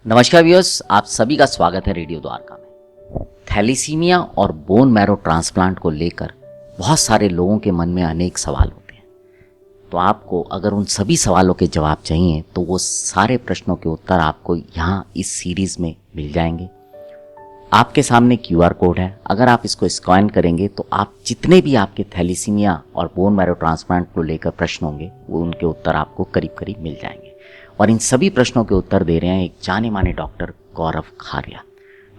नमस्कार व्यूअर्स, आप सभी का स्वागत है रेडियो द्वारका में। थैलीसीमिया और बोन मैरो ट्रांसप्लांट को लेकर बहुत सारे लोगों के मन में अनेक सवाल होते हैं। तो आपको अगर उन सभी सवालों के जवाब चाहिए तो वो सारे प्रश्नों के उत्तर आपको यहाँ इस सीरीज में मिल जाएंगे। आपके सामने QR कोड है, अगर आप इसको स्कैन करेंगे तो आप जितने भी आपके थैलीसीमिया और बोन मैरो ट्रांसप्लांट को लेकर प्रश्न होंगे वो उनके उत्तर आपको करीब करीब मिल जाएंगे। और इन सभी प्रश्नों के उत्तर दे रहे हैं एक जाने माने डॉक्टर गौरव खारिया।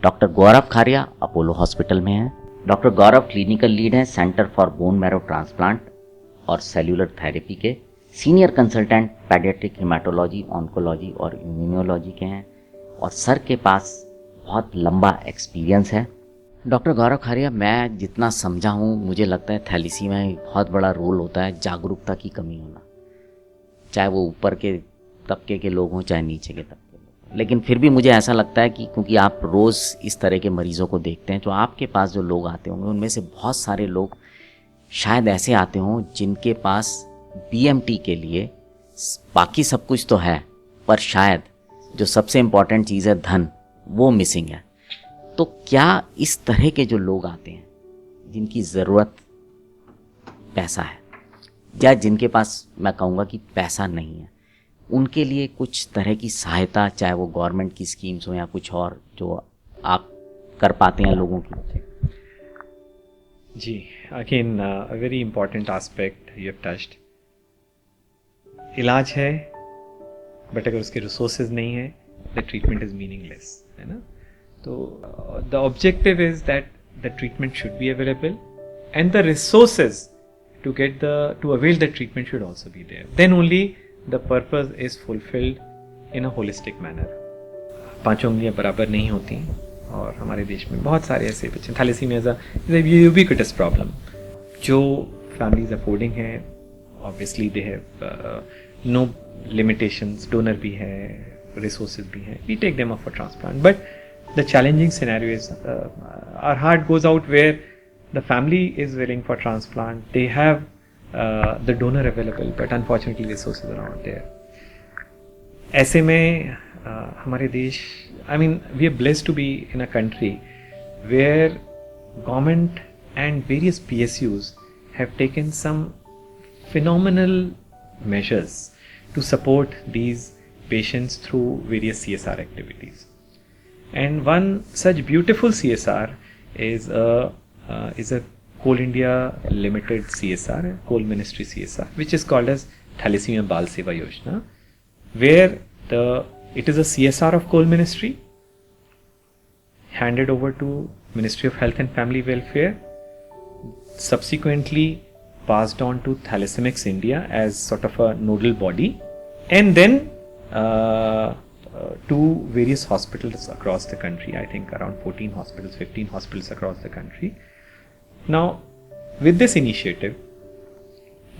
डॉक्टर गौरव खारिया अपोलो हॉस्पिटल में हैं। डॉक्टर गौरव क्लिनिकल लीड हैं centre for bone marrow transplant और सेल्यूलर थेरेपी के, सीनियर कंसल्टेंट पैडियाट्रिक हेमाटोलॉजी, ऑन्कोलॉजी और इम्यूनोलॉजी के हैं और सर के पास बहुत लंबा एक्सपीरियंस है। डॉक्टर गौरव खारिया, मैं जितना समझा हूँ मुझे लगता है थैलीसीमिया में बहुत बड़ा रोल होता है जागरूकता की कमी होना, चाहे वो ऊपर के तबके के लोग हों चाहे नीचे के तबके लोग। लेकिन फिर भी मुझे ऐसा लगता है कि क्योंकि आप रोज़ इस तरह के मरीज़ों को देखते हैं, तो आपके पास जो लोग आते होंगे उनमें से बहुत सारे लोग शायद ऐसे आते हों जिनके पास BMT के लिए बाकी सब कुछ तो है, पर शायद जो सबसे इम्पॉर्टेंट चीज़ है धन, वो मिसिंग है। तो क्या इस तरह के जो लोग आते हैं जिनकी ज़रूरत पैसा है या जिनके पास मैं कहूँगा कि पैसा नहीं है, उनके लिए कुछ तरह की सहायता, चाहे वो गवर्नमेंट की स्कीम्स हो या कुछ और, जो आप कर पाते हैं लोगों की? जी, again a very important aspect you have touched. इलाज है बट अगर उसके रिसोर्सेज नहीं है द ट्रीटमेंट इज मीनिंगलेस, है ना। तो the objective is that the treatment should be available and the resources to avail the treatment should also be there. Then only the purpose is fulfilled in a holistic manner. पांचों उंगलियां बराबर नहीं होती और हमारे देश में बहुत सारे ऐसे बच्चे, thalassemia is a ubiquitous problem. जो फैमिलीज अफोर्डिंग है obviously they have no limitations, donor भी है, रिसोर्सेज भी हैं, we take them up for transplant. But the challenging scenario is our heart goes out where the family is willing for transplant, they have the donor available, but unfortunately resources are not there. ऐसे में हमारे देश, I mean we are blessed to be in a country where government and various PSUs have taken some phenomenal measures to support these patients through various CSR activities. And one such beautiful CSR is a Coal India Limited CSR, Coal Ministry CSR, which is called as Thalassemia Bal Seva Yojana, where it is a CSR of Coal Ministry handed over to Ministry of Health and Family Welfare, subsequently passed on to Thalassemics India as sort of a nodal body, and then to various hospitals across the country. I think around 14 hospitals, 15 hospitals across the country. Now, with this initiative,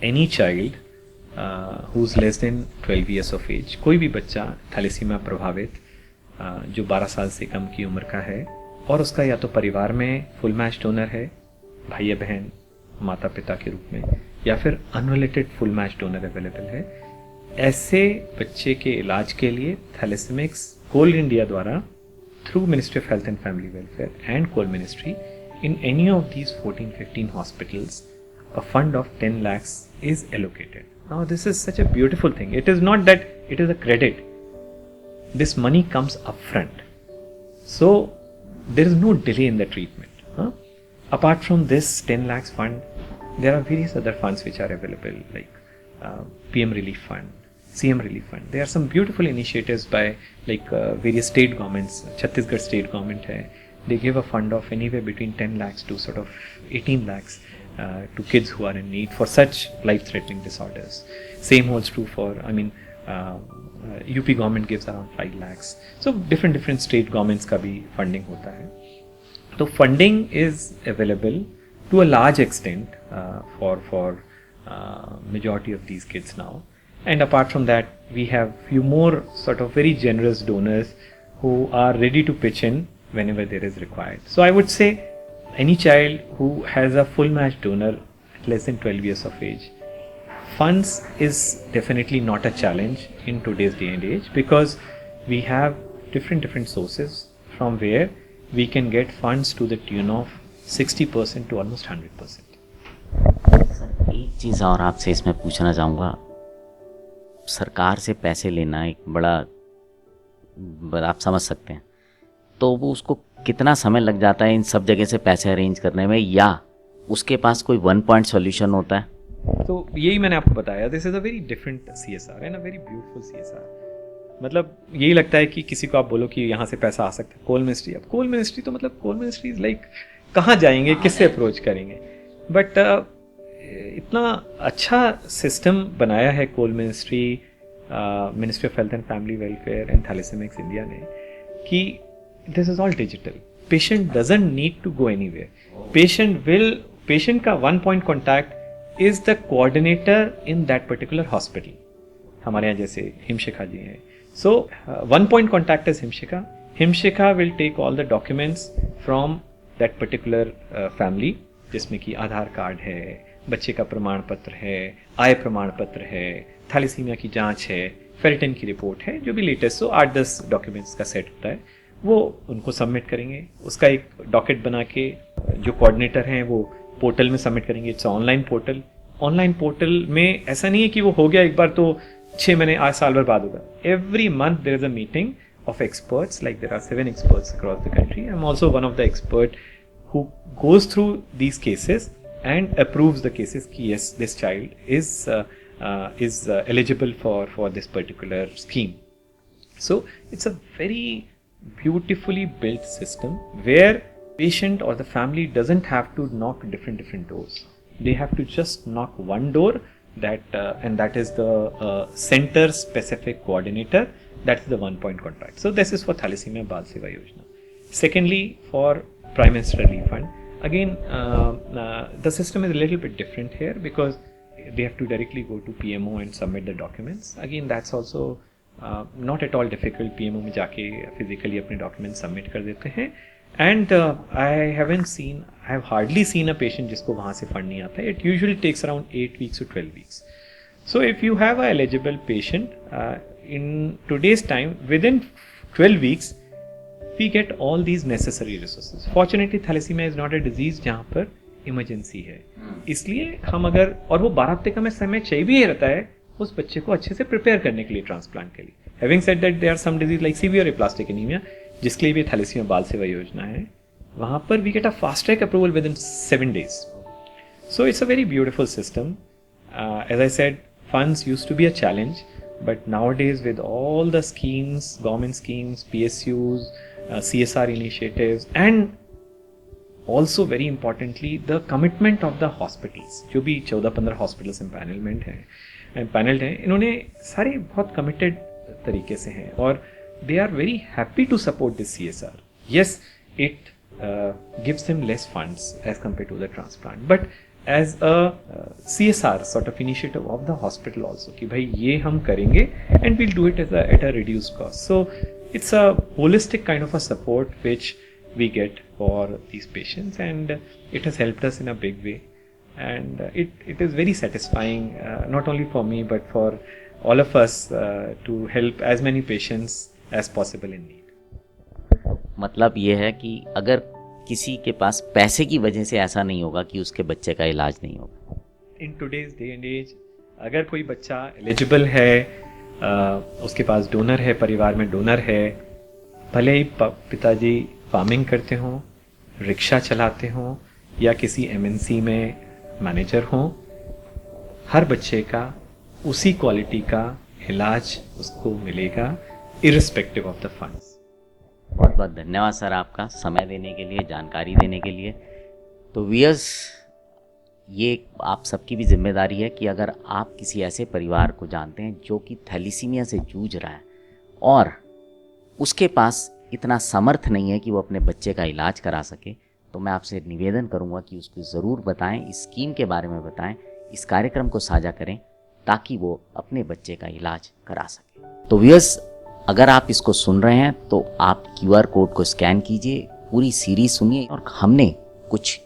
any child who's less than 12 years of age, कोई भी बच्चा thalassaemia प्रभावित जो 12 साल से कम की उम्र का है और उसका या तो परिवार में फुल मैच डोनर है, भाई या बहन, माता पिता के रूप में, या फिर unrelated full match donor available है, ऐसे बच्चे के इलाज के लिए थैलेसेमिक्स कोल इंडिया द्वारा through ministry of health and family welfare and coal ministry in any of these 14-15 hospitals a fund of 10 lakhs is allocated. Now this is such a beautiful thing. It is not that it is a credit, this money comes upfront, so there is no delay in the treatment. Apart from this 10 lakhs fund, there are various other funds which are available, like PM relief fund, CM relief fund. There are some beautiful initiatives by like various state governments. Chhattisgarh state government hai, they give a fund of anywhere between 10 lakhs to sort of 18 lakhs to kids who are in need for such life-threatening disorders. Same holds true for, I mean, UP government gives around 5 lakhs. So different state governments का भी funding होता है. तो funding is available to a large extent for majority of these kids now. And apart from that, we have few more sort of very generous donors who are ready to pitch in whenever there is required. So I would say any child who has a full match donor at less than 12 years of age, funds is definitely not a challenge in today's day and age, because we have different sources from where we can get funds to the tune of 60% to almost 100%. Sir एक चीज़ और आपसे इसमें पूछना चाहूँगा, सरकार से पैसे लेना एक बड़ा आप समझ सकते हैं, तो वो उसको कितना समय लग जाता है इन सब जगह से पैसे अरेंज करने में, या उसके पास कोई 1 पॉइंट सॉल्यूशन होता है? तो यही मैंने आपको बताया, this is a very different CSR and a very beautiful CSR. मतलब यही लगता है कि किसी को आप बोलो कि यहाँ से पैसा आ सकता है, कोल मिनिस्ट्री. अब कोल मिनिस्ट्री तो मतलब कोल मिनिस्ट्री इज़ लाइक कहाँ जाएंगे, किससे अप्रोच करेंगे. बट इतना अच्छा सिस्टम बनाया है coal ministry, ministry of health and family welfare and thalassemics India ने, कि this is all digital. Patient doesn't need to go anywhere. Patient का 1 point contact is the coordinator in that particular hospital. हमारे यहाँ जैसे हिमशिखा जी हैं. So 1 point contact is Himshikha. Himshikha will take all the documents from that particular family, जिसमें कि आधार card है, बच्चे का प्रमाण पत्र है, आय प्रमाण पत्र है, थैलेसीमिया की जांच है, फेरिटिन की रिपोर्ट है, जो भी लेटेस्ट हो 8-10 डॉक्यूमेंट्स का सेट होता है, वो उनको सबमिट करेंगे. उसका एक डॉकेट बना के जो कोऑर्डिनेटर हैं वो पोर्टल में सबमिट करेंगे. It's online portal. Online portal में ऐसा नहीं है कि वो हो गया एक बार तो 6 महीने आज साल भर बाद होगा. Every month there is a meeting of experts, like there are 7 experts across the country. I am also one of the expert who goes through these cases and approves the cases कि yes, this child is eligible for this particular scheme. So it's a very beautifully built system where patient or the family doesn't have to knock different doors. They have to just knock one door, and that is the center specific coordinator. That's the 1 point contact. So this is for Thalassemia Bal Seva Yojana. Secondly, for Prime Minister Relief Fund, again the system is a little bit different here because they have to directly go to PMO and submit the documents. Again, that's also not at all difficult. PMO में जाके physically अपने documents submit कर देते हैं. And I have hardly seen a patient जिसको वहाँ से fund नहीं आता है. It usually takes around 8 weeks to 12 weeks. So if you have a eligible patient in today's time, within 12 weeks we get all these necessary resources. Fortunately, thalassemia is not a disease जहाँ पर emergency है, इसलिए हम अगर, और वो 12 हफ्ते का में समय चाहिए भी रहता है उस बच्चे को अच्छे से प्रिपेयर करने के लिए ट्रांसप्लांट के लिए. Having said that there are some disease like severe aplastic anaemia, जिसके लिए भी थैलेसीमिया बाल सेवा योजना है, वहाँ पर we get a fast track approval within 7 days. So it's a very beautiful system. As I said, funds used to be a challenge, but nowadays with all the schemes, government schemes, PSUs, CSR initiatives, and also very importantly the commitment of the hospitals, जो भी 14-15 hospitals panelled हैं, इन्होंने सारे बहुत committed तरीके से हैं और they are very happy to support this CSR. Yes, it gives them less funds as compared to the transplant, but as a CSR sort of initiative of the hospital also, कि भाई ये हम करेंगे and we'll do it at a reduced cost. So it's a holistic kind of a support which we get for these patients, and it has helped us in a big way, and it is very satisfying, not only for me but for all of us, to help as many patients as possible in need. मतलब ये है कि अगर किसी के पास पैसे की वजह से ऐसा नहीं होगा कि उसके बच्चे का इलाज नहीं होगा. In today's day and age, अगर कोई बच्चा एलिजिबल है, उसके पास डोनर है, परिवार में डोनर है, भले ही पिताजी फार्मिंग करते हों, रिक्शा चलाते हों या किसी MNC में मैनेजर हों, हर बच्चे का उसी क्वालिटी का इलाज उसको मिलेगा इर्रिस्पेक्टिव ऑफ द फंड्स. बहुत बहुत धन्यवाद सर आपका समय देने के लिए, जानकारी देने के लिए. तो व्यूअर्स, ये आप सबकी भी जिम्मेदारी है कि अगर आप किसी ऐसे परिवार को जानते हैं जो कि थैलेसीमिया से जूझ रहा है और उसके पास इतना समर्थ नहीं है कि वो अपने बच्चे का इलाज करा सके, तो मैं आपसे निवेदन करूंगा कि उसको ज़रूर बताएं, इस स्कीम के बारे में बताएं, इस कार्यक्रम को साझा करें ताकि वो अपने बच्चे का इलाज करा सके. तो व्यूअर्स, अगर आप इसको सुन रहे हैं तो आप QR कोड को स्कैन कीजिए, पूरी सीरीज सुनिए, और हमने कुछ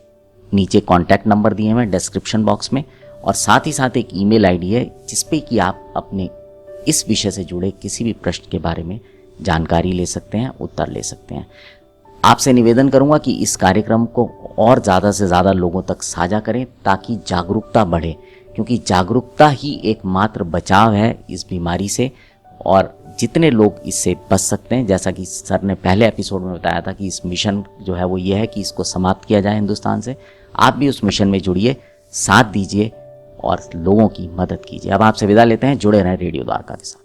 नीचे कॉन्टैक्ट नंबर दिए हैं डिस्क्रिप्शन बॉक्स में, और साथ ही साथ एक ईमेल ID है जिस पे कि आप अपने इस विषय से जुड़े किसी भी प्रश्न के बारे में जानकारी ले सकते हैं, उत्तर ले सकते हैं। आपसे निवेदन करूंगा कि इस कार्यक्रम को और ज़्यादा से ज़्यादा लोगों तक साझा करें ताकि जागरूकता बढ़े, क्योंकि जागरूकता ही एकमात्र बचाव है इस बीमारी से। और जितने लोग इससे बच सकते हैं, जैसा कि सर ने पहले एपिसोड में बताया था कि इस मिशन जो है वो ये है कि इसको समाप्त किया जाए हिंदुस्तान से, आप भी उस मिशन में जुड़िए, साथ दीजिए और लोगों की मदद कीजिए। अब आपसे विदा लेते हैं, जुड़े रहें रेडियो द्वारका के साथ।